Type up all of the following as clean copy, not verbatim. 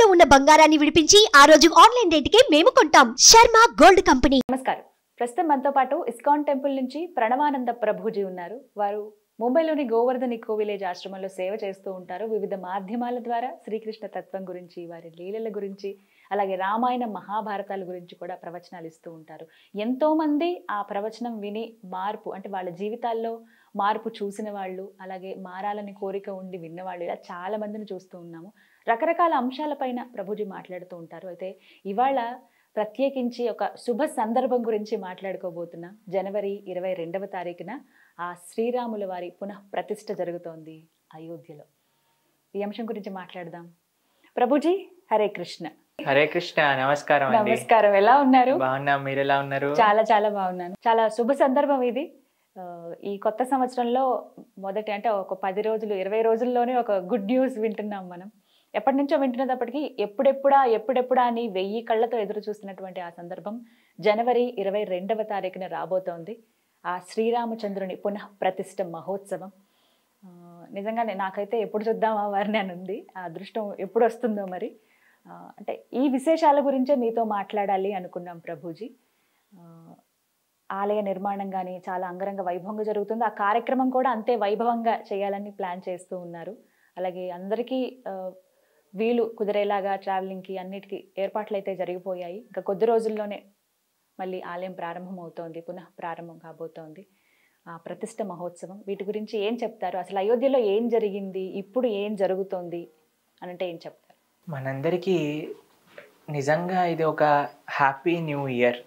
తాకట్టులో ఉన్న బంగారాన్ని విడిపించి ఆ రోజు ఆన్లైన్ రేటుకే మేము కొంటాం. Sharma gold company. నమస్కారం. ప్రస్తుతం మనతో పాటు ఇస్కాన్ టెంపుల్ నుంచి ప్రణవానంద ప్రభుజీ ఉన్నారు. వారు ముంబైలోని గోవర్ధన్ ఇకో విలేజ్ ఆశ్రమంలో సేవ చేస్తూ ఉంటారు. వివిధ మాధ్యమాల ద్వారా శ్రీకృష్ణ తత్వం గురించి, వారి లీలల గురించి, అలాగే రామాయణ మహాభారతాల గురించి కూడా ప్రవచనాలు ఇస్తూ ఉంటారు. ఎంతో మంది ఆ ప్రవచనం విని మార్పు, అంటే వాళ్ళ జీవితాల్లో మార్పు చూసిన వాళ్ళు, అలాగే మారాలని కోరిక ఉండి విన్నవాళ్ళు, ఇలా చాలా మందిని చూస్తూ ఉన్నాము. రకరకాల అంశాలపైన ప్రభుజీ మాట్లాడుతూ ఉంటారు. అయితే ఇవాళ ప్రత్యేకించి ఒక శుభ సందర్భం గురించి మాట్లాడుకోబోతున్నాం. జనవరి 22వ తారీఖున ఆ శ్రీరాముల వారి పునః ప్రతిష్ఠ జరుగుతోంది అయోధ్యలో. ఈ అంశం గురించి మాట్లాడదాం. ప్రభుజీ, హరే కృష్ణ. హరే కృష్ణ. నమస్కారం అండి. నమస్కారం. ఎలా ఉన్నారు? బాగున్నా, మీరు ఎలా ఉన్నారు? చాలా చాలా బాగున్నాను. చాలా శుభ సందర్భం ఇది. ఈ కొత్త సంవత్సరంలో మొదటి, అంటే ఒక 10 రోజులు 20 రోజుల్లోనే ఒక గుడ్ న్యూస్ వింటున్నాం మనం. ఎప్పటి నుంచో వింటున్నప్పటికీ ఎప్పుడెప్పుడా అని 1000 కళ్ళతో ఎదురు చూస్తున్నటువంటి ఆ సందర్భం జనవరి 22వ తారీఖున రాబోతోంది. ఆ శ్రీరామచంద్రుని పునః ప్రతిష్ఠ మహోత్సవం. నిజంగానే నాకైతే ఎప్పుడు చూద్దామా వారిని అని ఉంది. ఆ అదృష్టం ఎప్పుడు వస్తుందో మరి. అంటే ఈ విశేషాల గురించే మీతో మాట్లాడాలి అనుకున్నాం ప్రభుజీ. ఆలయ నిర్మాణం కానీ చాలా అంగరంగ వైభవంగా జరుగుతుంది. ఆ కార్యక్రమం కూడా అంతే వైభవంగా చేయాలని ప్లాన్ చేస్తూ ఉన్నారు. అలాగే అందరికీ వీలు కుదిరేలాగా ట్రావెలింగ్కి అన్నిటికీ ఏర్పాట్లు అయితే జరిగిపోయాయి. ఇంకా కొద్ది రోజుల్లోనే మళ్ళీ ఆలయం ప్రారంభం అవుతోంది, పునః ప్రారంభం కాబోతోంది. ఆ ప్రతిష్ఠ మహోత్సవం, వీటి గురించి ఏం చెప్తారు? అసలు అయోధ్యలో ఏం జరిగింది, ఇప్పుడు ఏం జరుగుతోంది అని అంటే ఏం చెప్తారు? మనందరికీ నిజంగా ఇది ఒక హ్యాపీ న్యూ ఇయర్.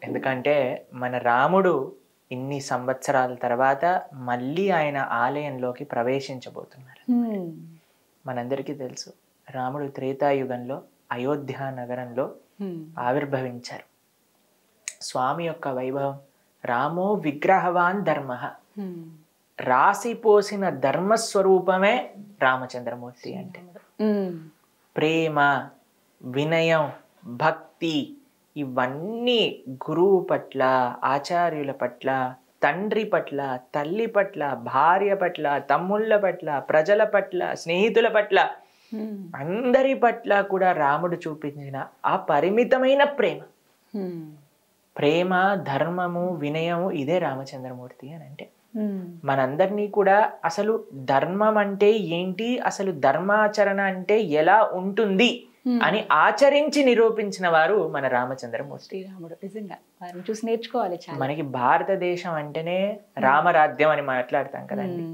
ఎందుకంటే మన రాముడు ఇన్ని సంవత్సరాల తర్వాత మళ్ళీ ఆయన ఆలయంలోకి ప్రవేశించబోతున్నారు. మనందరికీ తెలుసు, రాముడు త్రేతాయుగంలో అయోధ్య నగరంలో ఆవిర్భవించారు. స్వామి యొక్క వైభవం, రామో విగ్రహవాన్ ధర్మ, రాసిపోసిన ధర్మస్వరూపమే రామచంద్రమూర్తి. అంటే ప్రేమ, వినయం, భక్తి, ఇవన్నీ గురువు పట్ల, ఆచార్యుల పట్ల, తండ్రి పట్ల, తల్లి పట్ల, భార్య పట్ల, తమ్ముళ్ళ పట్ల, ప్రజల పట్ల, స్నేహితుల పట్ల, అందరి పట్ల కూడా రాముడు చూపించిన ఆ పరిమితమైన ప్రేమ, ధర్మము, వినయము, ఇదే రామచంద్రమూర్తి అని అంటే. మనందరినీ కూడా అసలు ధర్మం అంటే ఏంటి, అసలు ధర్మాచరణ అంటే ఎలా ఉంటుంది అని ఆచరించి నిరూపించిన వారు మన రామచంద్రమూర్తి. శ్రీరాముడు నిజంగా వారిని చూసి నేర్చుకోవాలి. మనకి భారతదేశం అంటేనే రామరాజ్యం అని మాట్లాడతాం కదండి.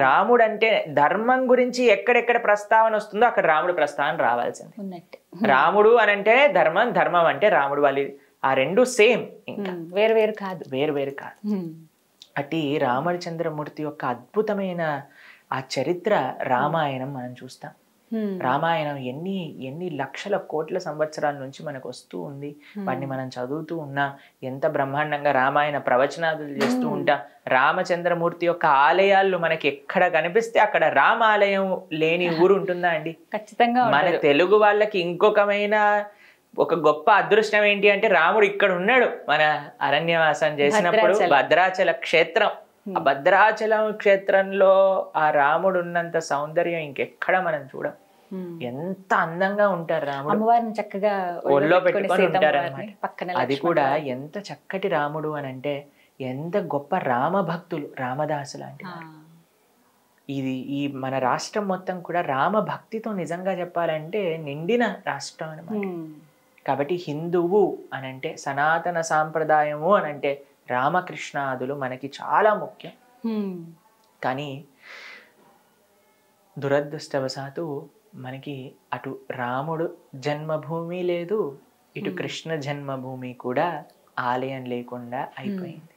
రాముడు అంటే ధర్మం గురించి ఎక్కడెక్కడ ప్రస్తావన వస్తుందో అక్కడ రాముడు ప్రస్తావన రావాల్సింది. రాముడు అని అంటే ధర్మం, ధర్మం అంటే రాముడు. వాళ్ళు ఆ రెండు సేమ్, ఇంకా వేరు కాదు. అటు రామచంద్రమూర్తి యొక్క అద్భుతమైన ఆ చరిత్ర రామాయణం మనం చూస్తాం. రామాయణం ఎన్ని లక్షల కోట్ల సంవత్సరాల నుంచి మనకు వస్తూ ఉంది. వాటిని మనం చదువుతూ ఉన్నాం. ఎంత బ్రహ్మాండంగా రామాయణ ప్రవచనాలు చేస్తూ ఉంటాం. రామచంద్రమూర్తి యొక్క ఆలయాలు మనకి ఎక్కడ కనిపిస్తే అక్కడ రామాలయం లేని ఊరు ఉంటుందా అండి? ఖచ్చితంగా. మన తెలుగు వాళ్ళకి ఇంకొకమైన ఒక గొప్ప అదృష్టం ఏంటి అంటే, రాముడు ఇక్కడ ఉన్నాడు. మన అరణ్యవాసం చేసినప్పుడు భద్రాచల క్షేత్రం, ఆ భద్రాచలం క్షేత్రంలో ఆ రాముడు ఉన్నంత సౌందర్యం ఇంకెక్కడ మనం చూడం. ఎంత అందంగా ఉంటారు రాముడు. అమ్మవారిని చక్కగా ఒళ్ళో పెట్టుకొని ఉంటారు అన్నమాట. అది కూడా ఎంత చక్కటి రాముడు అని అంటే, ఎంత గొప్ప రామభక్తులు, రామదాసు లాంటి. ఈ మన రాష్ట్రం మొత్తం కూడా రామభక్తితో నిజంగా చెప్పాలంటే నిండిన రాష్ట్రం అన్నమాట. కాబట్టి హిందువు అనంటే, సనాతన సాంప్రదాయము అనంటే రామకృష్ణాదులు మనకి చాలా ముఖ్యం. కానీ దురదృష్టవశాత్తు మనకి అటు రాముడు జన్మభూమి లేదు, ఇటు కృష్ణ జన్మభూమి కూడా ఆలయం లేకుండా అయిపోయింది.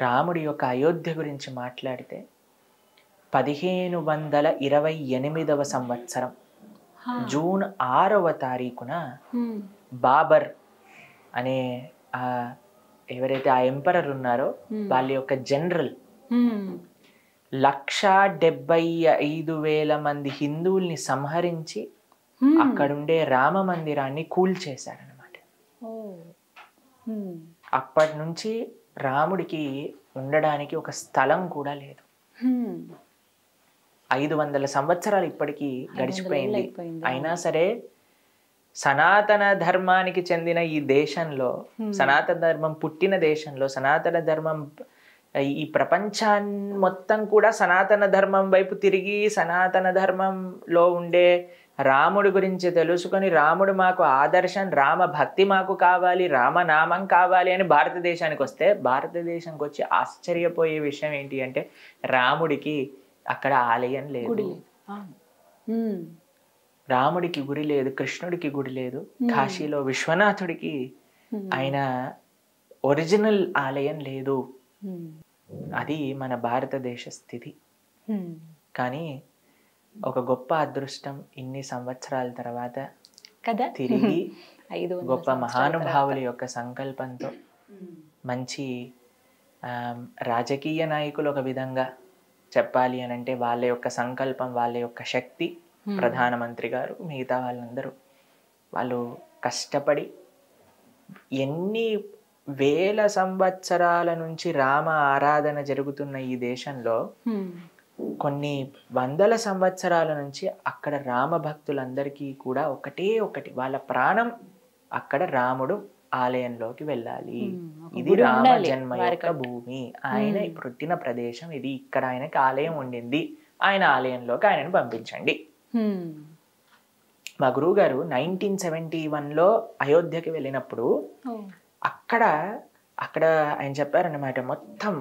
రాముడి యొక్క అయోధ్య గురించి మాట్లాడితే 1528వ సంవత్సరం జూన్ 6వ తారీఖున బాబర్ అనే ఎవరైతే ఆ ఎంపరర్ ఉన్నారో వాళ్ళ యొక్క జనరల్ 1,75,000 మంది హిందువుల్ని సంహరించి అక్కడుండే రామ మందిరాన్ని కూల్చేశారనమాట. అప్పటి నుంచి రాముడికి ఉండడానికి ఒక స్థలం కూడా లేదు. 500 సంవత్సరాలు ఇప్పటికీ గడిచిపోయింది. అయినా సరే సనాతన ధర్మానికి చెందిన ఈ దేశంలో, సనాతన ధర్మం పుట్టిన దేశంలో, సనాతన ధర్మం ఈ ప్రపంచాన్ని మొత్తం కూడా సనాతన ధర్మం వైపు తిరిగి సనాతన ధర్మంలో ఉండే రాముడి గురించి తెలుసుకొని, రాముడు మాకు ఆదర్శం, రామ భక్తి మాకు కావాలి, రామనామం కావాలి అని భారతదేశానికి వస్తే, భారతదేశానికి వచ్చి ఆశ్చర్యపోయే విషయం ఏంటి అంటే రాముడికి అక్కడ ఆలయం లేదు, రాముడికి గుడి లేదు, కృష్ణుడికి గుడి లేదు, కాశీలో విశ్వనాథుడికి ఆయన ఒరిజినల్ ఆలయం లేదు. అది మన భారతదేశ స్థితి. కానీ ఒక గొప్ప అదృష్టం, ఇన్ని సంవత్సరాల తర్వాత కదా తిరిగి గొప్ప మహానుభావుల యొక్క సంకల్పంతో మంచి రాజకీయ నాయకులు ఒక విధంగా చెప్పాలి అని అంటే వాళ్ళ యొక్క సంకల్పం, వాళ్ళ యొక్క శక్తి, ప్రధానమంత్రి గారు, మిగతా వాళ్ళందరూ వాళ్ళు కష్టపడి ఎన్ని వేల సంవత్సరాల నుంచి రామ ఆరాధన జరుగుతున్న ఈ దేశంలో కొన్ని వందల సంవత్సరాల నుంచి అక్కడ రామ భక్తులందరికీ కూడా ఒకటి వాళ్ళ ప్రాణం అక్కడ రాముడు ఆలయంలోకి వెళ్ళాలి. ఇది రామ జన్మ యొక్క భూమి, ఆయన పుట్టిన ప్రదేశం ఇది, ఇక్కడ ఆయనకి ఆలయం ఉండింది, ఆయన ఆలయంలోకి ఆయనను పంపించండి. మా గురువు గారు 1971లో అయోధ్యకి వెళ్ళినప్పుడు అక్కడ ఆయన చెప్పారనమాట, మొత్తం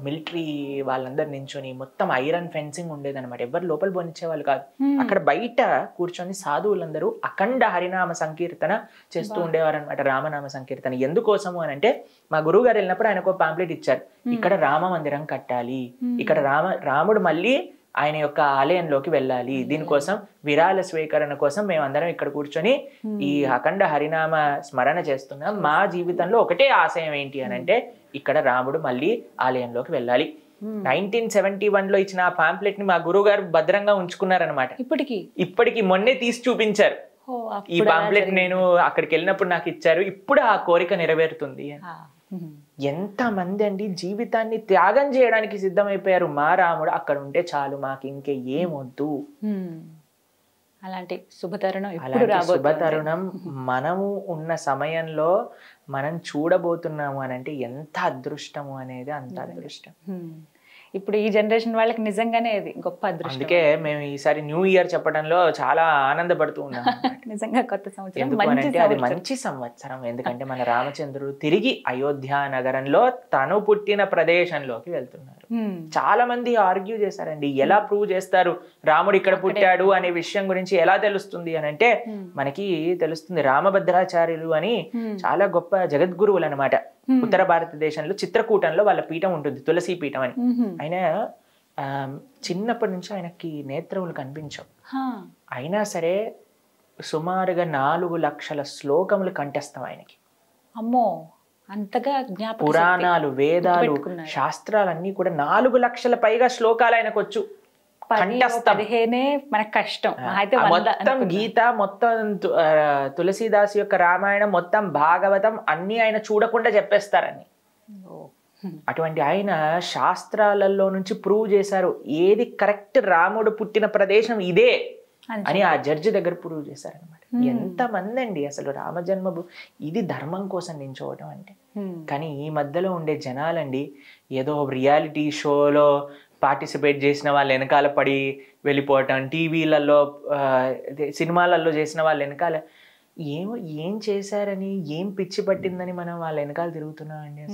మిలిటరీ వాళ్ళందరు నించొని మొత్తం ఐరన్ ఫెన్సింగ్ ఉండేదన్నమాట, ఎవరు లోపల పోనిచ్చే వాళ్ళు కాదు. అక్కడ బయట కూర్చొని సాధువులందరూ అఖండ హరినామ సంకీర్తన చేస్తూ ఉండేవారు అనమాట, రామనామ సంకీర్తన. ఎందుకోసము అని అంటే మా గురువు గారు వెళ్ళినప్పుడు ఆయనకు ఒక పాంప్లెట్ ఇచ్చారు, ఇక్కడ రామ మందిరం కట్టాలి, ఇక్కడ రాముడు మళ్ళీ ఆయన యొక్క ఆలయంలోకి వెళ్ళాలి, దీనికోసం విరాళ స్వీకరణ కోసం మేమందరం ఇక్కడ కూర్చొని ఈ అఖండ హరినామ స్మరణ చేస్తున్నాం. మా జీవితంలో ఒకటే ఆశయం ఏంటి అని అంటే ఇక్కడ రాముడు మళ్ళీ ఆలయంలోకి వెళ్ళాలి. 1971లో ఇచ్చిన ఆ పాంప్లెట్ ని మా గురువు గారు భద్రంగా ఉంచుకున్నారనమాట. ఇప్పటికి మొన్నే తీసి చూపించారు. ఈ పాంప్లెట్ నేను అక్కడికి వెళ్ళినప్పుడు నాకు ఇచ్చారు, ఇప్పుడు ఆ కోరిక నెరవేరుతుంది. ఎంత మంది అండి జీవితాన్ని త్యాగం చేయడానికి సిద్ధమైపోయారు. మా రాముడు అక్కడ ఉంటే చాలు, మాకు ఇంకే ఏమొద్దు. అలాంటి శుభతరుణం శుభతరుణం మనము ఉన్న సమయంలో మనం చూడబోతున్నాము అని అంటే ఎంత అదృష్టము అనేది అంత అదృష్టం. ఇప్పుడు ఈ జనరేషన్ వాళ్ళకి నిజంగానే అది గొప్ప అదృష్టం. అందుకే మేము ఈసారి న్యూ ఇయర్ చెప్పడంలో చాలా ఆనందపడుతూ ఉన్నాం. నిజంగా కొత్త సంవత్సరం, ఎందుకంటే అది మంచి సంవత్సరం. ఎందుకంటే మన రామచంద్రుడు తిరిగి అయోధ్య నగరంలో తను పుట్టిన ప్రదేశంలోకి వెళ్తున్నారు. చాలా మంది ఆర్గ్యూ చేశారండి, ఎలా ప్రూవ్ చేస్తారు రాముడు ఇక్కడ పుట్టాడు అనే విషయం గురించి ఎలా తెలుస్తుంది అని అంటే మనకి తెలుస్తుంది. రామభద్రాచార్యులు అని చాలా గొప్ప జగద్గురువులు అనమాట. ఉత్తర భారతదేశంలో చిత్రకూటంలో వాళ్ళ పీఠం ఉంటుంది, తులసి పీఠం అని. ఆయన చిన్నప్పటి నుంచి ఆయనకి నేత్రములు కనిపించవు, అయినా సరే సుమారుగా 4 లక్షల శ్లోకములు కంఠస్థం ఆయనకి. అమ్మో, అంతగా జ్ఞాపకం. పురాణాలు, వేదాలు, శాస్త్రాలన్నీ కూడా 4 లక్షల పైగా శ్లోకాలు ఆయనకు వచ్చు. మొత్తం గీత, మొత్తం తులసీదాస్ యొక్క రామాయణం, మొత్తం భాగవతం అన్ని ఆయన చూడకుండా చెప్పేస్తారని. అటువంటి ఆయన శాస్త్రాలలో నుంచి ప్రూవ్ చేశారు ఏది కరెక్ట్, రాముడు పుట్టిన ప్రదేశం ఇదే అని ఆ జడ్జి దగ్గర ప్రూవ్ చేశారనమాట. ఎంతమంది అండి అసలు రామజన్మభూ ఇది ధర్మం కోసం నించోవటం అంటే. కానీ ఈ మధ్యలో ఉండే జనాలండి ఏదో రియాలిటీ షోలో పార్టిసిపేట్ చేసిన వాళ్ళు వెనకాల పడి వెళ్ళిపోవటం, టీవీలలో సినిమాలలో చేసిన వాళ్ళు వెనకాల ఏం చేశారని, ఏం పిచ్చి పట్టిందని మనం వాళ్ళ వెనకాల తిరుగుతున్నామండి.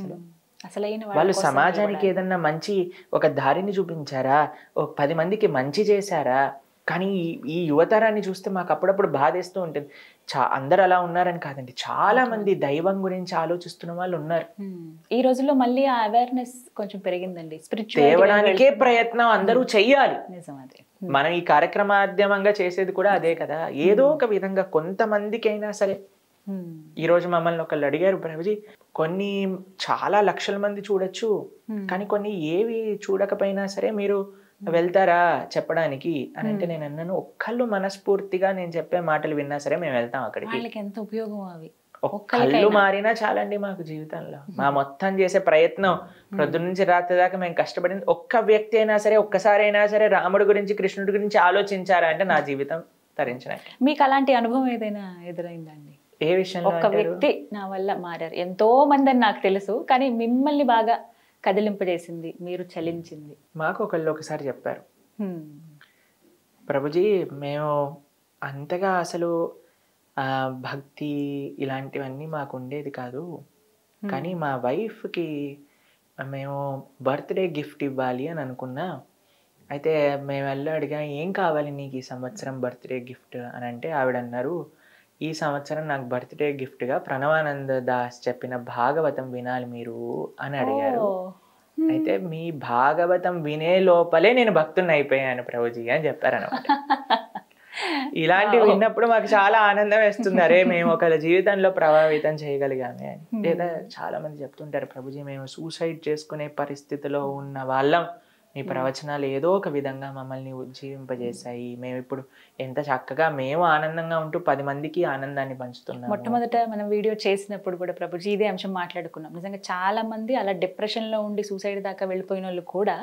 అసలు వాళ్ళు సమాజానికి ఏదన్నా మంచి ఒక దారిని చూపించారా, 10 మందికి మంచి చేశారా? కానీ ఈ యువతరాన్ని చూస్తే మాకు అప్పుడప్పుడు బాధేస్తూ ఉంటుంది. అందరు అలా ఉన్నారని కాదండి, చాలా మంది దైవం గురించి ఆలోచిస్తున్న వాళ్ళు ఉన్నారు. ఈ రోజుల్లో మళ్ళీ ఆ అవేర్నెస్ కొంచెం పెరిగిందండి. తేవడానికే ప్రయత్నం అందరూ చెయ్యాలి. మనం ఈ కార్యక్రమాధ్యమంగా చేసేది కూడా అదే కదా. ఏదో ఒక విధంగా కొంతమందికైనా సరే. ఈ రోజు మమ్మల్ని ఒకళ్ళు అడిగారు, ప్రభుజీ కొన్ని చాలా లక్షల మంది చూడొచ్చు, కానీ కొన్ని ఏవి చూడకపోయినా సరే మీరు వెళ్తారా చెప్పడానికి అని అంటే నేను అన్నాను, ఒక్కళ్ళు మనస్ఫూర్తిగా నేను చెప్పే మాటలు విన్నా సరే మేము వెళ్తాం అక్కడికి. ఎంత ఉపయోగం అవి. కళ్ళు మారినా చాలండి మాకు జీవితంలో. మా మొత్తం చేసే ప్రయత్నం ప్రొద్దు నుంచి రాత్రి దాకా మేము కష్టపడింది ఒక్క వ్యక్తి అయినా సరే, ఒక్కసారి అయినా సరే రాముడి గురించి కృష్ణుడి గురించి ఆలోచించారా అంటే నా జీవితం తరించినట్టు. మీకు అలాంటి అనుభవం ఏదైనా ఎదురైందండి? ఏ విషయంలో? ఒక్క వ్యక్తి నా వల్ల మారారు, ఎంతో మంది అని నాకు తెలుసు, కానీ మిమ్మల్ని బాగా కదిలింపజేసింది, మీరు చలించింది. మాకు ఒకసారి చెప్పారు, ప్రభుజీ మేము అంతగా అసలు భక్తి ఇలాంటివన్నీ మాకు ఉండేది కాదు, కానీ మా వైఫ్కి మేము బర్త్డే గిఫ్ట్ ఇవ్వాలి అని అనుకున్నా. అయితే మేము వెళ్ళి అడిగా, ఏం కావాలి నీకు ఈ సంవత్సరం బర్త్డే గిఫ్ట్ అని అంటే ఆవిడ అన్నారు, ఈ సంవత్సరం నాకు బర్త్డే గిఫ్ట్గా ప్రణవానంద దాస్ చెప్పిన భాగవతం వినాలి మీరు అని అడిగారు. అయితే మీ భాగవతం వినే లోపలే నేను భక్తుని అయిపోయాను ప్రభుజీ అని చెప్పారనమాట. ఇలాంటివి విన్నప్పుడు మాకు చాలా ఆనందం వేస్తుంది, అరే మేము ఒకళ్ళ జీవితంలో ప్రభావితం చేయగలిగామే అని. లేదా చాలా మంది చెప్తుంటారు, ప్రభుజీ మేము సూసైడ్ చేసుకునే పరిస్థితిలో ఉన్న వాళ్ళం, మీ ప్రవచనాలు ఏదో ఒక విధంగా మమ్మల్ని ఉజ్జీవింపజేశాయి, మేము ఇప్పుడు ఎంత చక్కగా మేము ఆనందంగా ఉంటూ 10 మందికి ఆనందాన్ని పంచుతున్నాం. మొట్టమొదట మనం వీడియో చేసినప్పుడు కూడా ప్రభుజీ ఇదే అంశం మాట్లాడుకున్నాం. నిజంగా చాలా మంది అలా డిప్రెషన్లో ఉండి సూసైడ్ దాకా వెళ్ళిపోయిన వాళ్ళు కూడా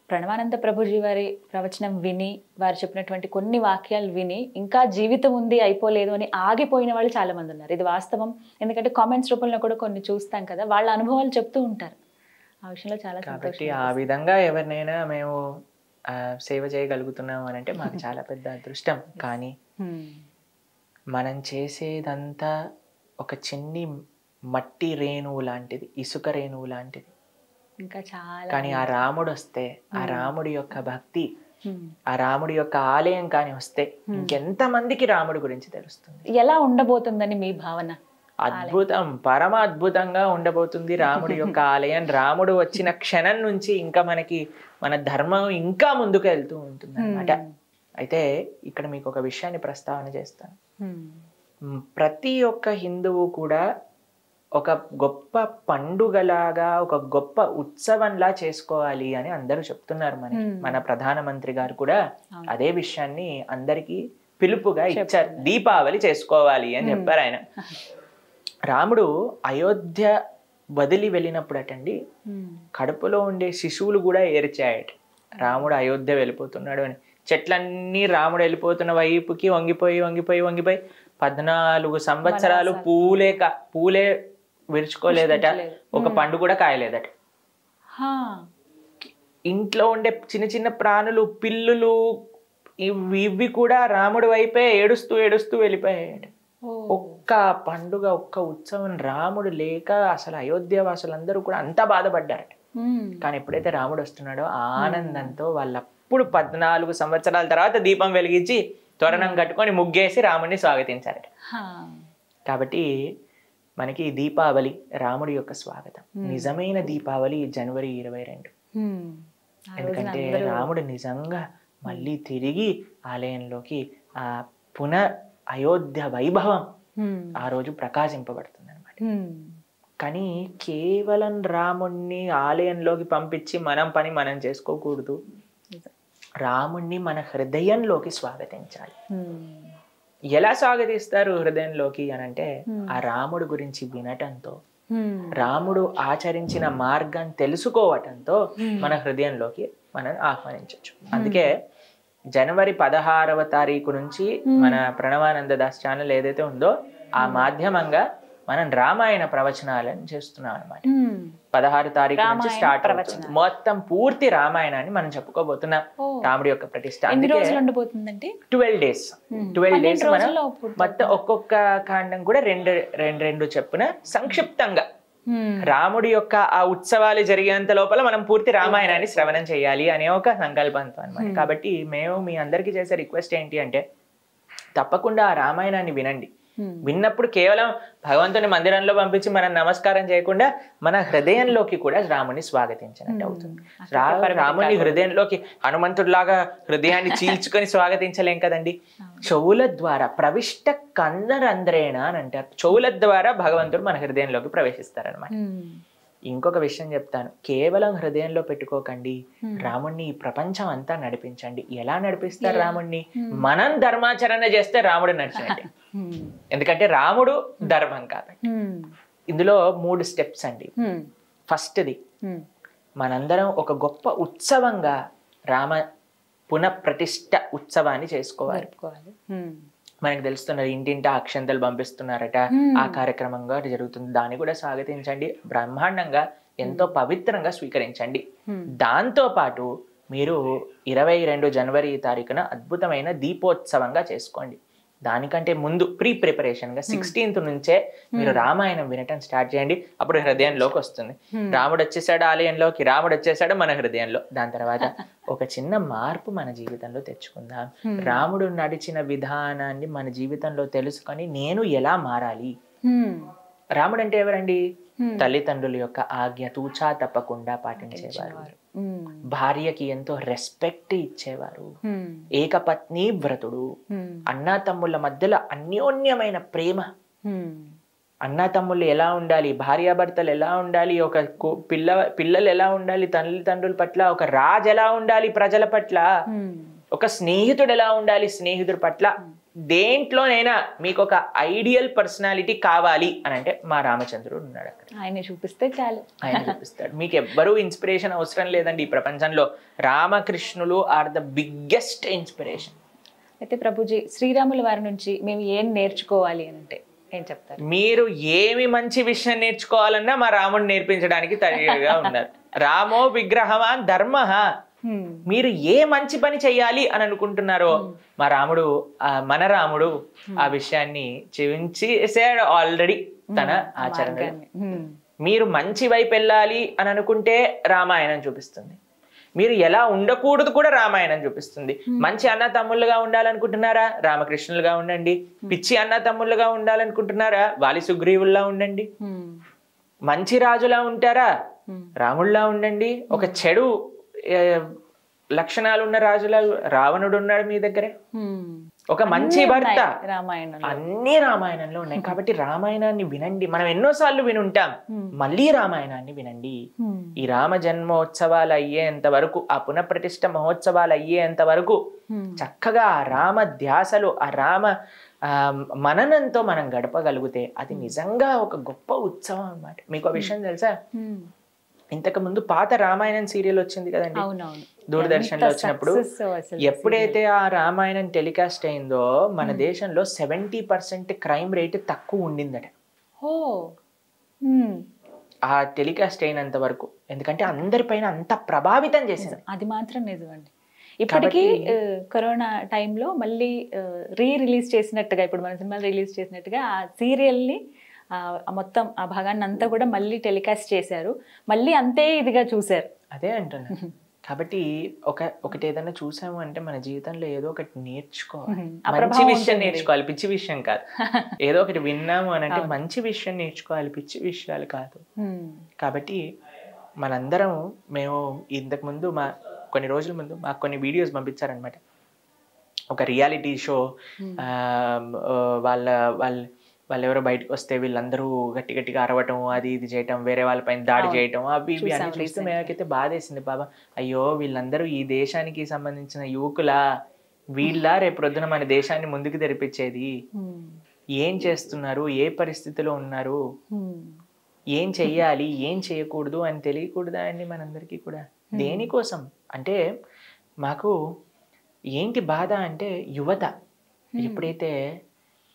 ప్రణవానంద ప్రభుజీ వారి ప్రవచనం విని, వారు చెప్పినటువంటి కొన్ని వాక్యాలు విని ఇంకా జీవితం ఉంది అయిపోలేదు అని ఆగిపోయిన వాళ్ళు చాలా మంది ఉన్నారు. ఇది వాస్తవం, ఎందుకంటే కామెంట్స్ రూపంలో కూడా కొన్ని చూస్తాం కదా, వాళ్ళ అనుభవాలు చెప్తూ ఉంటారు. ఆ విషయంలో చాలా కాబట్టి ఆ విధంగా ఎవరినైనా మేము సేవ చేయగలుగుతున్నాం అని అంటే మాకు చాలా పెద్ద అదృష్టం. కానీ మనం చేసేదంతా ఒక చిన్ని మట్టి రేణువు లాంటిది, ఇసుక రేణువు లాంటిది. ఇంకా చాలా కానీ ఆ రాముడు వస్తే, ఆ రాముడి యొక్క భక్తి, ఆ రాముడి యొక్క ఆలయం కానీ వస్తే ఇంకెంత మందికి రాముడి గురించి తెలుస్తుంది. ఎలా ఉండబోతుందని మీ భావన? అద్భుతం, పరమ అద్భుతంగా ఉండబోతుంది రాముడి యొక్క ఆలయం. రాముడు వచ్చిన క్షణం నుంచి ఇంకా మనకి మన ధర్మం ఇంకా ముందుకు వెళ్తూ ఉంటుంది అన్నమాట. అయితే ఇక్కడ మీకు ఒక విషయాన్ని ప్రస్తావన చేస్తాను. ప్రతి ఒక్క హిందువు కూడా ఒక గొప్ప పండుగలాగా, ఒక గొప్ప ఉత్సవంలా చేసుకోవాలి అని అందరూ చెప్తున్నారు. మన ప్రధానమంత్రి గారు కూడా అదే విషయాన్ని అందరికీ పిలుపుగా ఇచ్చారు, దీపావళి చేసుకోవాలి అని చెప్పారు ఆయన. రాముడు అయోధ్య వదిలి వెళ్ళినప్పుడు అటండి, కడుపులో ఉండే శిశువులు కూడా ఏడ్చాయట, రాముడు అయోధ్య వెళ్ళిపోతున్నాడు అని. చెట్లన్నీ రాముడు వెళ్ళిపోతున్న వైపుకి వంగిపోయి వంగిపోయి వంగిపోయి 14 సంవత్సరాలు పూలే విరుచుకోలేదట, ఒక పండు కూడా కాయలేదట. ఇంట్లో ఉండే చిన్న చిన్న ప్రాణులు, పిల్లులు, ఇవి కూడా రాముడి వైపే ఏడుస్తూ ఏడుస్తూ వెళ్ళిపోయాయట. ఒక్క పండుగ, ఒక్క ఉత్సవం రాముడు లేక అసలు అయోధ్య వాసులందరూ కూడా అంతా బాధపడ్డారట. కానీ ఎప్పుడైతే రాముడు వస్తున్నాడో ఆనందంతో వాళ్ళప్పుడు 14 సంవత్సరాల తర్వాత దీపం వెలిగించి తోరణం కట్టుకొని ముగ్గేసి రాముడిని స్వాగతించారట. కాబట్టి మనకి దీపావళి రాముడి యొక్క స్వాగతం. నిజమైన దీపావళి జనవరి 22. ఎందుకంటే రాముడు నిజంగా మళ్ళీ తిరిగి ఆలయంలోకి ఆ అయోధ్య వైభవం ఆ రోజు ప్రకాశింపబడుతుంది అనమాట. కానీ కేవలం రాముణ్ణి ఆలయంలోకి పంపించి మనం పని మనం చేసుకోకూడదు, రాముణ్ణి మన హృదయంలోకి స్వాగతించాలి. ఎలా స్వాగతిస్తారు హృదయంలోకి అని అంటే, ఆ రాముడు గురించి వినటంతో, రాముడు ఆచరించిన మార్గం తెలుసుకోవటంతో మన హృదయంలోకి మనం ఆహ్వానించవచ్చు. అందుకే జనవరి 16వ తారీఖు నుంచి మన ప్రణవానంద దాస్ ఛానల్ ఏదైతే ఉందో ఆ మాధ్యమంగా మనం రామాయణ ప్రవచనాలను చేస్తున్నాం అనమాట. 16 తారీఖు నుంచి స్టార్ట్ అవుతుంది. మొత్తం పూర్తి రామాయణాన్ని మనం చెప్పుకోబోతున్నాం, రాముడి యొక్క ప్రతిష్ట. 12 డేస్ మనం మొత్తం ఒక్కొక్క కాండం కూడా రెండు చెప్పున సంక్షిప్తంగా రాముడి యొక్క ఆ ఉత్సవాలు జరిగేంత లోపల మనం పూర్తి రామాయణాన్ని శ్రవణం చేయాలి అనే ఒక సంకల్పంతో అనమాట. కాబట్టి మేము మీ అందరికీ చేసే రిక్వెస్ట్ ఏంటి అంటే, తప్పకుండా ఆ రామాయణాన్ని వినండి. విన్నప్పుడు కేవలం భగవంతుని మందిరంలో పంపించి మనం నమస్కారం చేయకుండా మన హృదయంలోకి కూడా రాముని స్వాగతించినట్టు అవుతుంది. రాముని హృదయంలోకి హనుమంతుడిలాగా హృదయాన్ని చీల్చుకొని స్వాగతించలేం కదండి. చెవుల ద్వారా ప్రవిష్ట కందరంధ్రేణ అని అంటారు. చెవుల ద్వారా భగవంతుడు మన హృదయంలోకి ప్రవేశిస్తారనమాట. ఇంకొక విషయం చెప్తాను, కేవలం హృదయంలో పెట్టుకోకండి, రాముణ్ణి ఈ ప్రపంచం అంతా నడిపించండి. ఎలా నడిపిస్తారు రాముణ్ణి? మనం ధర్మాచరణ చేస్తే రాముడు నడిచినట్టే. ఎందుకంటే రాముడు ధర్మం కాబట్టి. ఇందులో 3 స్టెప్స్ అండి. ఫస్ట్ది, మనందరం ఒక గొప్ప ఉత్సవంగా రామ పునఃప్రతిష్ఠ ఉత్సవాన్ని చేసుకోవాలి. మనకు తెలుస్తున్నది, ఇంటింటా అక్షంతలు పంపిస్తున్నారట, ఆ కార్యక్రమంగా జరుగుతుంది. దాన్ని కూడా స్వాగతించండి, బ్రహ్మాండంగా ఎంతో పవిత్రంగా స్వీకరించండి. దాంతో పాటు మీరు 22 జనవరి తారీఖున అద్భుతమైన దీపోత్సవంగా చేసుకోండి. దానికంటే ముందు ప్రిపరేషన్గా 16th నుంచే మీరు రామాయణం వినటం స్టార్ట్ చేయండి. అప్పుడు హృదయంలోకి వస్తుంది. రాముడు వచ్చేసాడు ఆలయంలోకి, రాముడు వచ్చేసాడు మన హృదయంలో. దాని తర్వాత ఒక చిన్న మార్పు మన జీవితంలో తెచ్చుకుందాం. రాముడు నడిచిన విధానాన్ని మన జీవితంలో తెలుసుకొని నేను ఎలా మారాలి. రాముడు అంటే ఎవరండి? తల్లిదండ్రుల యొక్క ఆజ్ఞ తూచా తప్పకుండా పాటించేవారు, భార్యకి ఎంతో రెస్పెక్ట్ ఇచ్చేవారు, ఏకపత్ని వ్రతుడు, అన్నా తమ్ముళ్ళ మధ్యలో అన్యోన్యమైన ప్రేమ. అన్నా తమ్ముళ్ళు ఎలా ఉండాలి, భార్యాభర్తలు ఎలా ఉండాలి, ఒక పిల్లలు ఎలా ఉండాలి తల్లిదండ్రుల పట్ల, ఒక రాజు ఎలా ఉండాలి ప్రజల పట్ల, ఒక స్నేహితుడు ఎలా ఉండాలి స్నేహితుడి పట్ల. దేంట్లోనైనా మీకు ఒక ఐడియల్ పర్సనాలిటీ కావాలి అని అంటే మా రామచంద్రుడు ఉన్నాడు అక్కడ. ఆయన చూపిస్తే చాలు, ఆయన చూపిస్తాడు. మీకు ఎవ్వరూ ఇన్స్పిరేషన్ అవసరం లేదండి ఈ ప్రపంచంలో. రామకృష్ణులు ఆర్ ద బిగ్గెస్ట్ ఇన్స్పిరేషన్. అయితే ప్రభుజీ, శ్రీరాముల వారి నుంచి మేము ఏం నేర్చుకోవాలి అని అంటే ఏం చెప్తారు? మీరు ఏమి మంచి విషయం నేర్చుకోవాలన్నా మా రాముడు నేర్పించడానికి తయారుగా ఉన్నారు. రామో విగ్రహవాన్ ధర్మః. మీరు ఏ మంచి పని చెయ్యాలి అని అనుకుంటున్నారో మా రాముడు, మన రాముడు ఆ విషయాన్ని చూపించేసాడు ఆల్రెడీ తన ఆచరణలో. మీరు మంచి వైపు వెళ్ళాలి అని అనుకుంటే రామాయణం చూపిస్తుంది. మీరు ఎలా ఉండకూడదు కూడా రామాయణం చూపిస్తుంది. మంచి అన్న తమ్ముళ్ళుగా ఉండాలనుకుంటున్నారా? రామకృష్ణులుగా ఉండండి. పిచ్చి అన్న తమ్ముళ్ళుగా ఉండాలనుకుంటున్నారా? వాలి సుగ్రీవుల్లా ఉండండి. మంచి రాజులా ఉంటారా? రాముళ్ళలా ఉండండి. ఒక చెడు లక్షణాలు ఉన్న రాజులా రావణుడు ఉన్నాడు మీ దగ్గరే. ఒక మంచి భర్త, అన్ని రామాయణంలో ఉన్నాయి. కాబట్టి రామాయణాన్ని వినండి. మనం ఎన్నోసార్లు వినుంటాం, మళ్ళీ రామాయణాన్ని వినండి. ఈ రామ జన్మోత్సవాలు అయ్యేంత వరకు, ఆ పునఃప్రతిష్ఠ మహోత్సవాలు అయ్యేంత వరకు చక్కగా ఆ రామ ధ్యాసలు, ఆ రామ మననంతో మనం గడపగలిగితే అది నిజంగా ఒక గొప్ప ఉత్సవం అన్నమాట. మీకు ఆ విషయం తెలుసా? ఇంతకు ముందు పాత రామాయణం సీరియల్ వచ్చింది కదండి దూరదర్శన్ లో వచ్చినప్పుడు, ఎప్పుడైతే ఆ రామాయణం టెలికాస్ట్ అయిందో మన దేశంలో 70% క్రైమ్ రేట్ తక్కువ ఉండిందట ఆ టెలికాస్ట్ అయినంత వరకు. ఎందుకంటే అందరిపైన అంత ప్రభావితం చేసింది. అది మాత్రం నిజమండి. ఇప్పటికీ కరోనా టైంలో మళ్ళీ రిలీజ్ చేసినట్టుగా, ఇప్పుడు మన సినిమా రిలీజ్ చేసినట్టుగా ఆ సీరియల్ని మొత్తం ఆ భాగాన్ని అంతా కూడా మళ్ళీ టెలికాస్ట్ చేశారు. మళ్ళీ అంతే ఇదిగా చూశారు. అదే అంటున్నా. కాబట్టి ఒకటి ఏదైనా చూసాము అంటే మన జీవితంలో ఏదో ఒకటి నేర్చుకోవాలి. మంచి విషయం నేర్చుకోవాలి, పిచ్చి విషయం కాదు. ఏదో ఒకటి విన్నాము అని అంటే మంచి విషయం నేర్చుకోవాలి, పిచ్చి విషయాలు కాదు. కాబట్టి మనందరం, మేము ఇంతకు ముందు కొన్ని రోజుల ముందు మాకు కొన్ని వీడియోస్ పంపించారనమాట. ఒక రియాలిటీ షో, వాళ్ళు ఎవరో బయటకు వస్తే వీళ్ళందరూ గట్టి గట్టిగా అరవటం, అది ఇది చేయటం, వేరే వాళ్ళపైన దాడి చేయటం, అవి ఇవి అన్ని చూస్తే మేమకైతే బాధేసింది. బాబా, అయ్యో వీళ్ళందరూ ఈ దేశానికి సంబంధించిన యువకులా, వీళ్ళ రేపు రొద్దున మన దేశాన్ని ముందుకు తెరిపించేది. ఏం చేస్తున్నారు, ఏ పరిస్థితిలో ఉన్నారు, ఏం చెయ్యాలి, ఏం చేయకూడదు అని తెలియకూడదా అండి మనందరికీ కూడా? దేనికోసం అంటే మాకు ఏంటి బాధ అంటే, యువత ఎప్పుడైతే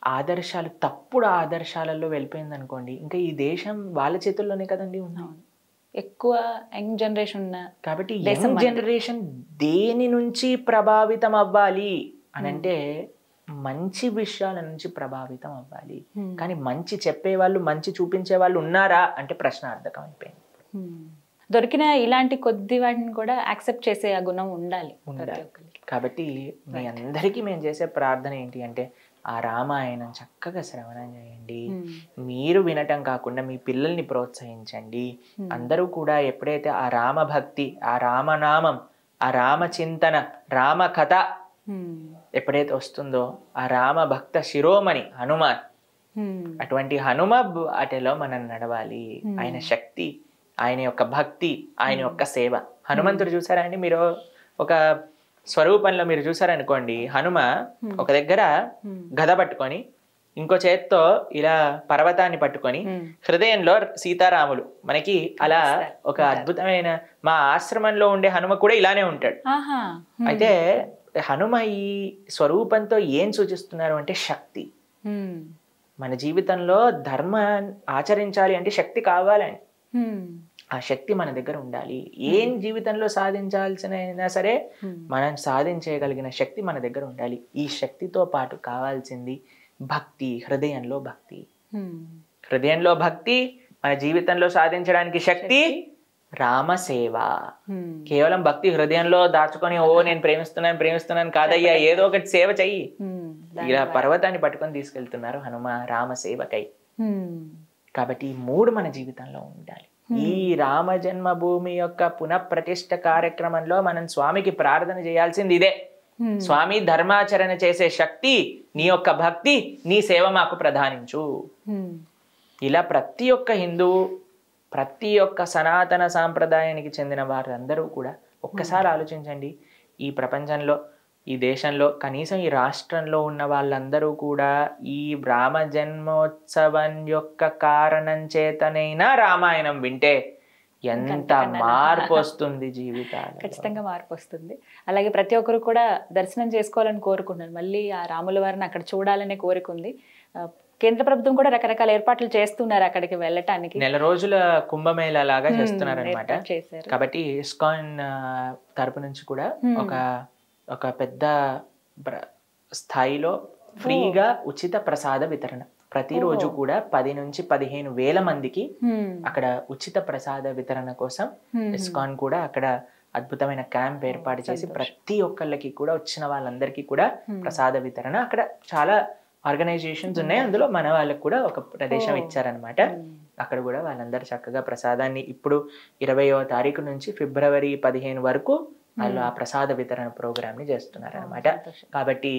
ఆదర్శాలు, తప్పుడు ఆదర్శాలలో వెళ్ళిపోయింది అనుకోండి, ఇంకా ఈ దేశం వాళ్ళ చేతుల్లోనే కదండి ఉంది. ఎక్కువ యంగ్ జనరేషన్ ఉన్న కాబట్టి యంగ్ జనరేషన్ దేని నుంచి ప్రభావితం అవ్వాలి అని అంటే మంచి విషయాల నుంచి ప్రభావితం అవ్వాలి. కానీ మంచి చెప్పేవాళ్ళు, మంచి చూపించే వాళ్ళు ఉన్నారా అంటే ప్రశ్నార్థకం అయిపోయింది. దొరికిన ఇలాంటి కొద్ది వాటిని కూడా యాక్సెప్ట్ చేసే ఆ గుణం ఉండాలి. కాబట్టి మీ అందరికీ మేము చేసే ప్రార్థన ఏంటి అంటే, ఆ రామాయణం చక్కగా శ్రవణం చేయండి. మీరు వినటం కాకుండా మీ పిల్లల్ని ప్రోత్సహించండి. అందరూ కూడా ఎప్పుడైతే ఆ రామభక్తి, ఆ రామనామం, ఆ రామచింతన, రామ కథ ఎప్పుడైతే వస్తుందో, ఆ రామ భక్త శిరోమణి హనుమాన్, అటువంటి హనుమ అటలో మనం నడవాలి. ఆయన శక్తి, ఆయన యొక్క భక్తి, ఆయన యొక్క సేవ. హనుమంతుడు చూసారా అండి మీరు? ఒక స్వరూపంలో మీరు చూసారనుకోండి, హనుమ ఒక దగ్గర గద పట్టుకొని ఇంకో చేత్తో ఇలా పర్వతాన్ని పట్టుకొని హృదయంలో సీతారాములు మనకి అలా ఒక అద్భుతమైన మా ఆశ్రమంలో ఉండే హనుమ కూడా ఇలానే ఉంటాడు. అయితే హనుమ ఈ స్వరూపంతో ఏం సూచిస్తున్నారు అంటే శక్తి. మన జీవితంలో ధర్మం ఆచరించాలి అంటే శక్తి కావాలని, ఆ శక్తి మన దగ్గర ఉండాలి. ఏం జీవితంలో సాధించాల్సిన సరే మనం సాధించగలిగిన శక్తి మన దగ్గర ఉండాలి. ఈ శక్తితో పాటు కావాల్సింది భక్తి, హృదయంలో భక్తి. హృదయంలో భక్తి, మన జీవితంలో సాధించడానికి శక్తి రామసేవ. కేవలం భక్తి హృదయంలో దాచుకొని ఓ నేను ప్రేమిస్తున్నాను కాదయ్యా, ఏదో ఒకటి సేవ చెయ్యి. ఇలా పర్వతాన్ని పట్టుకొని తీసుకెళ్తున్నారు హనుమ రామసేవకై. కాబట్టి ఈ 3 మన జీవితంలో ఉండాలి. ఈ రామ జన్మభూమి యొక్క పునఃప్రతిష్ఠ కార్యక్రమంలో మనం స్వామికి ప్రార్థన చేయాల్సింది ఇదే. స్వామి, ధర్మాచరణ చేసే శక్తి నీ యొక్క భక్తి, నీ సేవ మాకు ప్రధానించు. ఇలా ప్రతి ఒక్క హిందువు, ప్రతి ఒక్క సనాతన సాంప్రదాయానికి చెందిన వారందరూ కూడా ఒక్కసారి ఆలోచించండి. ఈ ప్రపంచంలో, ఈ దేశంలో, కనీసం ఈ రాష్ట్రంలో ఉన్న వాళ్ళందరూ కూడా ఈ రామ జన్మోత్సవం యొక్క కారణం చేతనైనా రామాయణం వింటే ఎంత మార్పు వస్తుంది జీవితాలు. ఖచ్చితంగా మార్పు వస్తుంది. అలాగే ప్రతి ఒక్కరు కూడా దర్శనం చేసుకోవాలని కోరుకుంటున్నారు. మళ్ళీ ఆ రాముల వారిని అక్కడ చూడాలనే కోరిక ఉంది. కేంద్ర ప్రభుత్వం కూడా రకరకాల ఏర్పాట్లు చేస్తున్నారు అక్కడికి వెళ్ళటానికి. 1 రోజుల కుంభమేళా లాగా చేస్తున్నారు అనమాట. కాబట్టి ఇస్కాన్ తరపు నుంచి కూడా ఒక పెద్ద స్థాయిలో ఫ్రీగా ఉచిత ప్రసాద వితరణ ప్రతిరోజు కూడా 10 నుంచి 15 వేల మందికి అక్కడ ఉచిత ప్రసాద వితరణ కోసం ఇస్కాన్ కూడా అక్కడ అద్భుతమైన క్యాంప్ ఏర్పాటు చేసి ప్రతి ఒక్కళ్ళకి కూడా, వచ్చిన వాళ్ళందరికీ కూడా ప్రసాద వితరణ, అక్కడ చాలా ఆర్గనైజేషన్స్ ఉన్నాయి, అందులో మన వాళ్ళకి కూడా ఒక ప్రదేశం ఇచ్చారనమాట. అక్కడ కూడా వాళ్ళందరూ చక్కగా ప్రసాదాన్ని ఇప్పుడు 20వ తారీఖు నుంచి ఫిబ్రవరి 15 వరకు వాళ్ళు ఆ ప్రసాద వితరణ ప్రోగ్రామ్ ని చేస్తున్నారు అనమాట. కాబట్టి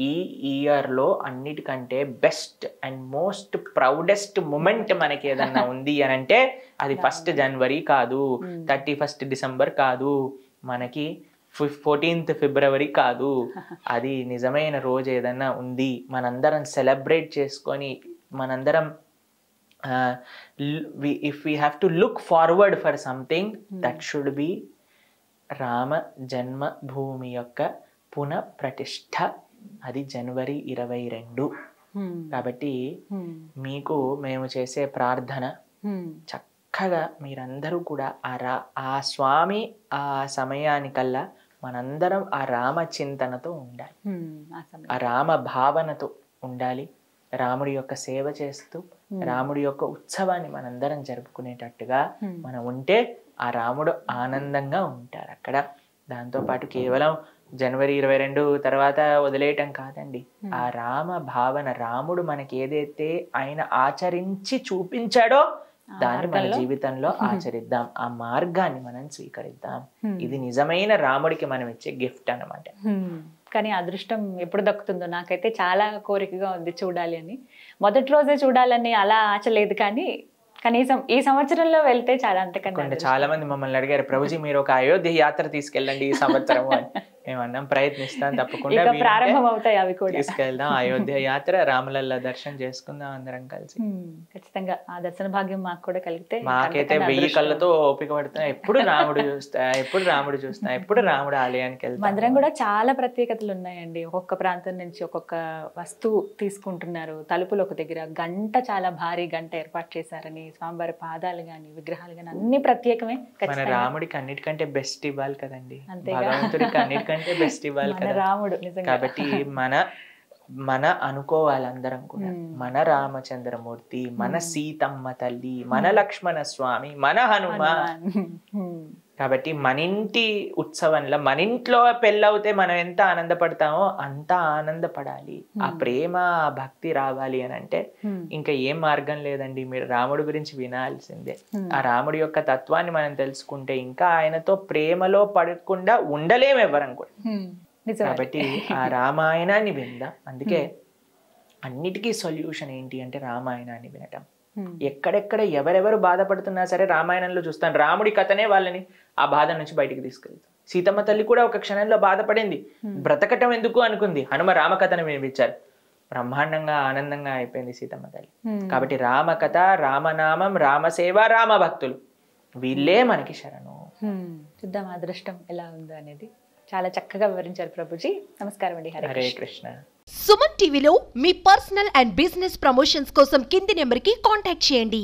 ఈ ఇయర్ లో అన్నిటికంటే best and most proudest moment మనకి ఏదన్నా ఉంది అని అంటే అది 1st జనవరి కాదు, 31st డిసెంబర్ కాదు, మనకి 14th ఫిబ్రవరి కాదు. అది నిజమైన రోజు ఏదన్నా ఉంది, మనందరం సెలబ్రేట్ చేసుకొని, మనందరం if we have to look forward for something, that should be Rama Janmabhoomi యొక్క పునఃప్రతిష్ఠ. అది జనవరి 22. కాబట్టి మీకు మేము చేసే ప్రార్థన, చక్కగా మీరందరూ కూడా ఆ స్వామి ఆ సమయానికల్లా మనందరం ఆ రామ చింతనతో ఉండాలి, ఆ రామ భావనతో ఉండాలి. రాముడి యొక్క సేవ చేస్తూ రాముడి యొక్క ఉత్సవాన్ని మనందరం జరుపుకునేటట్టుగా మనం ఉంటే ఆ రాముడు ఆనందంగా ఉంటారు అక్కడ. దాంతోపాటు కేవలం జనవరి 22 తర్వాత వదిలేయటం కాదండి, ఆ రామ భావన, రాముడు మనకి ఏదైతే ఆయన ఆచరించి చూపించాడో దాన్ని మన జీవితంలో ఆచరిద్దాం, ఆ మార్గాన్ని మనం స్వీకరిద్దాం. ఇది నిజమైన రాముడికి మనం ఇచ్చే గిఫ్ట్ అన్నమాట. కానీ అదృష్టం ఎప్పుడు దక్కుతుందో నాకైతే చాలా కోరికగా ఉంది చూడాలి అని. మొదటి రోజే చూడాలని అలా ఆశ లేదు, కానీ కనీసం ఈ సంవత్సరంలో వెళ్తే చాలా అంతకన్నా. చాలా మంది మమ్మల్ని అడిగారు, ప్రభుజీ మీరు ఒక అయోధ్య యాత్ర తీసుకెళ్ళండి ఈ సంవత్సరం అని. మేమన్నాం ప్రయత్నిస్తాం, తప్పకుండా ప్రారంభం అవుతాయి అవి కూడా, తీసుకెళ్దాం అయోధ్య యాత్ర, రామలల్ల దర్శనం చేసుకుందాం అందరం కలిసి. ఖచ్చితంగా ఆ దర్శన భాగ్యం మాకు కూడా కలిగితే. మాకైతే 1000 కళ్ళతో ఓపిక పడుతున్నా, ఎప్పుడు రాముడు చూస్తా, ఎప్పుడు రాముడు చూస్తా, ఎప్పుడు రాముడు ఆలయానికి వెళ్తాం. మందిరం కూడా చాలా ప్రత్యేకతలు ఉన్నాయండి. ఒక్కొక్క ప్రాంతం నుంచి ఒక్కొక్క వస్తువు తీసుకుంటున్నారు. తలుపులు ఒక దగ్గర గంట, చాలా భారీ గంట ఏర్పాటు చేశారని, స్వామివారి పాదాలు గాని విగ్రహాలు గాని అన్ని ప్రత్యేకమే. మన రాముడికి అన్నిటికంటే బెస్ట్ ఇవ్వాలి కదండి, భగవంతుడికి అన్నిటికంటే బెస్ట్ ఇవ్వాలి కదా రాముడు. కాబట్టి మన అనుకోవాలి అందరం కూడా, మన రామచంద్రమూర్తి, మన సీతమ్మ తల్లి, మన లక్ష్మణ స్వామి, మన హనుమ. కాబట్టి మన ఇంటి ఉత్సవంలో, మన ఇంట్లో పెళ్ళవుతే మనం ఎంత ఆనందపడతామో అంత ఆనందపడాలి. ఆ ప్రేమ, ఆ భక్తి రావాలి అని అంటే ఇంకా ఏం మార్గం లేదండి, మీరు రాముడి గురించి వినాల్సిందే. ఆ రాముడి యొక్క తత్వాన్ని మనం తెలుసుకుంటే ఇంకా ఆయనతో ప్రేమలో పడకుండా ఉండలేము ఎవరం కూడా. కాబట్టి ఆ రామాయణాన్ని విందాం. అందుకే అన్నిటికీ సొల్యూషన్ ఏంటి అంటే రామాయణాన్ని వినటం. ఎక్కడెక్కడ ఎవరెవరు బాధపడుతున్నా సరే రామాయణంలో చూస్తాను, రాముడి కథనే వాళ్ళని ఆ బాధ నుంచి బయటికి తీసుకెళ్తాం. సీతమ్మ తల్లి కూడా ఒక క్షణంలో బాధపడింది, బ్రతకటం ఎందుకు అనుకుంది, హనుమ రామకథను వినిపించారు. బ్రహ్మాండంగా ఆనందంగా అయిపోయింది సీతమ్మ తల్లి. కాబట్టి రామకథ, రామనామం, రామసేవ, రామభక్తులు వీళ్ళే మనకి శరణు. చూద్దాం అదృష్టం ఎలా ఉందో అనేది. చాలా చక్కగా వివరించారు ప్రభుజీ. నమస్కారం అండి. హరే కృష్ణ. సుమన్ టీవీలో మీ పర్సనల్ అండ్ బిజినెస్ ప్రమోషన్స్ కోసం కింది నెంబర్కి కాంటాక్ట్ చేయండి.